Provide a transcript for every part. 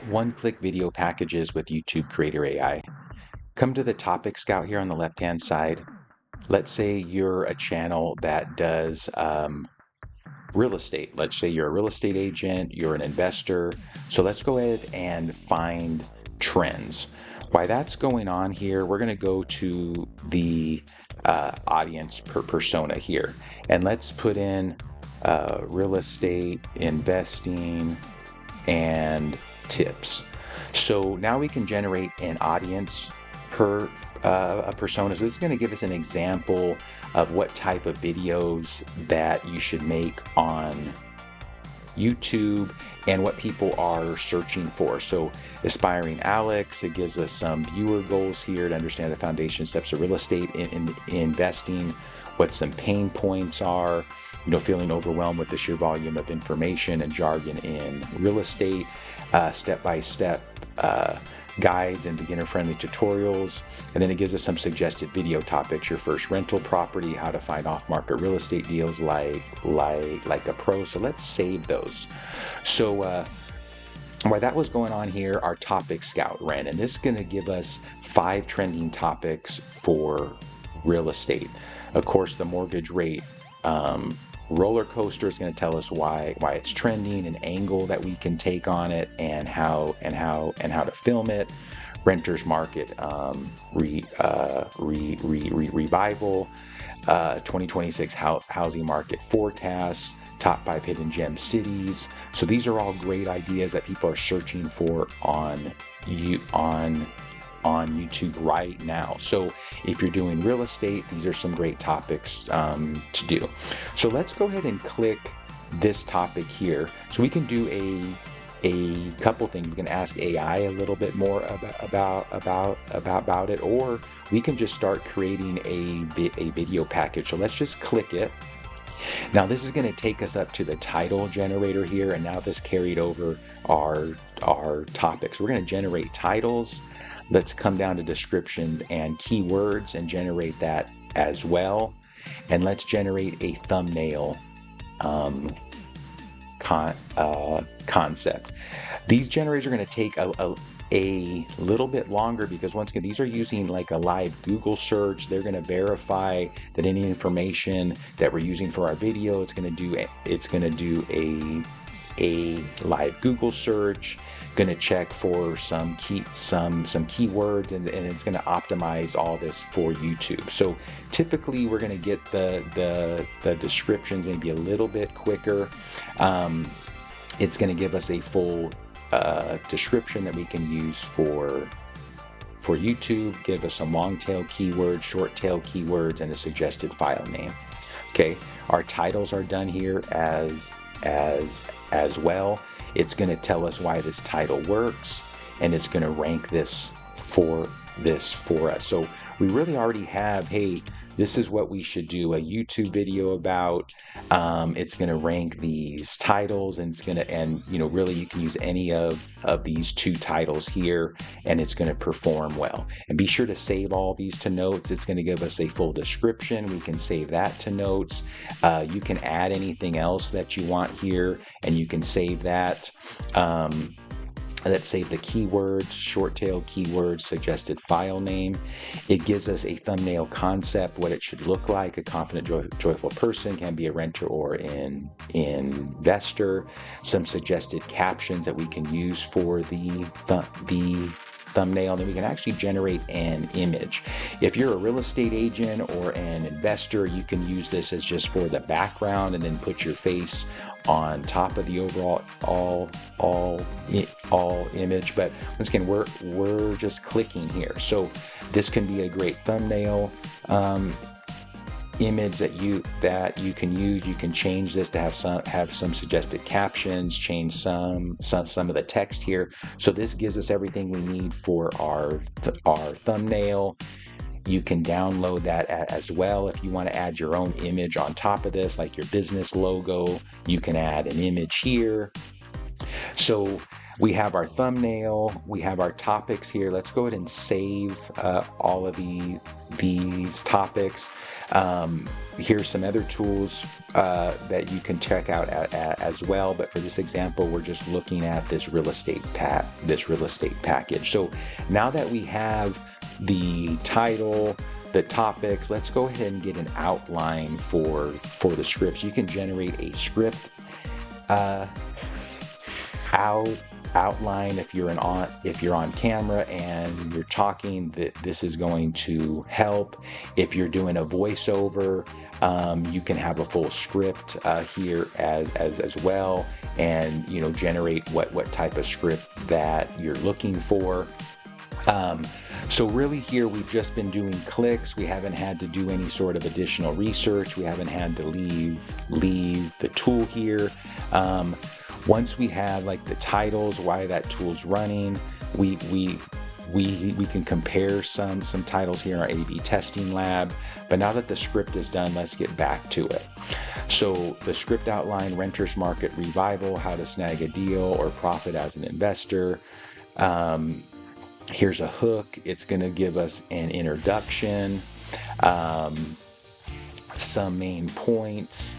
one-click video packages with YouTube Creator AI. Come to the Topic Scout here on the left-hand side. Let's say you're a channel that does real estate. Let's say you're a real estate agent, you're an investor. So let's go ahead and find trends. While that's going on here, we're going to go to the audience persona here, and let's put in real estate, investing, and tips. So now we can generate an audience per a persona. So this is going to give us an example of what type of videos that you should make on YouTube and what people are searching for. So aspiring Alex, it gives us some viewer goals here to understand the foundation steps of real estate in investing, what some pain points are, feeling overwhelmed with the sheer volume of information and jargon in real estate, step-by-step guides and beginner-friendly tutorials. And then it gives us some suggested video topics: your first rental property, how to find off-market real estate deals like a pro. So let's save those. So while that was going on here, our topic scout ran, and this is going to give us 5 trending topics for real estate. Of course, the mortgage rate roller coaster is going to tell us why it's trending, an angle that we can take on it, and how to film it. Renters market revival, 2026 housing market forecasts, top 5 hidden gem cities. So these are all great ideas that people are searching for on YouTube right now. So if you're doing real estate, these are some great topics to do. So let's go ahead and click this topic here. So we can do a couple things. We can ask AI a little bit more about it, or we can just start creating a video package. So let's just click it. Now this is going to take us up to the title generator here, and now this carried over our topics. We're going to generate titles. Let's come down to description and keywords and generate that as well. And let's generate a thumbnail concept. These generators are going to take a little bit longer because, once again, these are using like a live Google search. They're going to verify that any information that we're using for our video, it's going to do a live Google search, going to check for some keywords, and it's going to optimize all this for YouTube. So typically we're going to get the descriptions maybe a little bit quicker. It's going to give us a full description that we can use for YouTube, give us some long tail keywords, short tail keywords, and a suggested file name. Okay, our titles are done here as well. It's going to tell us why this title works, and it's going to rank this for us. So we really already have, hey, this is what we should do a YouTube video about. It's going to rank these titles, and really you can use any of these 2 titles here, and it's going to perform well. And be sure to save all these to notes. It's going to give us a full description. We can save that to notes. You can add anything else that you want here, and you can save that. Let's save the keywords, short tail keywords, suggested file name. It gives us a thumbnail concept, what it should look like. A confident, joyful person, can be a renter or an investor. Some suggested captions that we can use for the thumbnail, and then we can actually generate an image. If you're a real estate agent or an investor, you can use this as just for the background, and then put your face on top of the overall all image. But once again, we're just clicking here. So this can be a great thumbnail image that you can use. You can change this to have some suggested captions, change some of the text here. So this gives us everything we need for our thumbnail. You can download that as well. If you want to add your own image on top of this, like your business logo, you can add an image here. So We have our thumbnail, we have our topics here. Let's go ahead and save all of these topics. Here's some other tools that you can check out as well. But for this example, we're just looking at this real estate package. So now that we have the title, the topics, let's go ahead and get an outline for the scripts. You can generate a script outline if you're on camera and you're talking. That this is going to help. If you're doing a voiceover, you can have a full script here as well, and generate what type of script that you're looking for. So really here we've just been doing clicks. We haven't had to do any sort of additional research. We haven't had to leave the tool here. Once we have like the titles, why that tool's running, we can compare some titles here in our A/B testing lab. But now that the script is done, let's get back to it. So the script outline: renters market revival, how to snag a deal or profit as an investor. Here's a hook. It's going to give us an introduction, some main points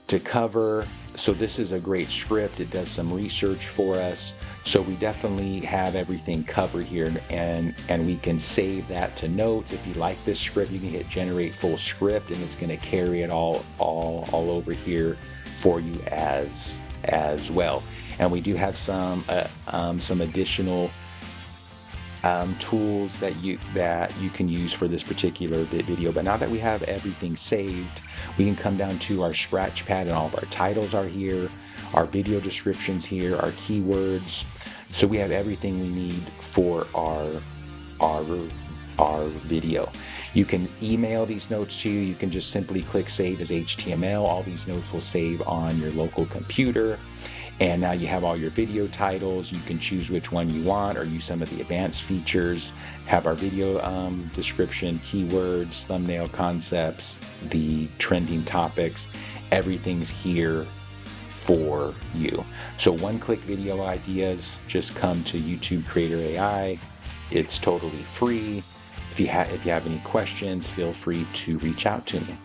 to cover. So this is a great script. It does some research for us. So we definitely have everything covered here, and we can save that to notes. If you like this script, you can hit generate full script, and it's going to carry it all over here for you as well. And we do have some additional tools that you can use for this particular video. But now that we have everything saved, we can come down to our scratch pad, and all of our titles are here, our video descriptions here, our keywords. So we have everything we need for our video. You can email these notes to you. You can just simply click save as HTML. All these notes will save on your local computer. And now you have all your video titles. You can choose which one you want or use some of the advanced features. Have our video description, keywords, thumbnail concepts, the trending topics. Everything's here for you. So one-click video ideas, just come to YouTube Creator AI. It's totally free. If you have any questions, feel free to reach out to me.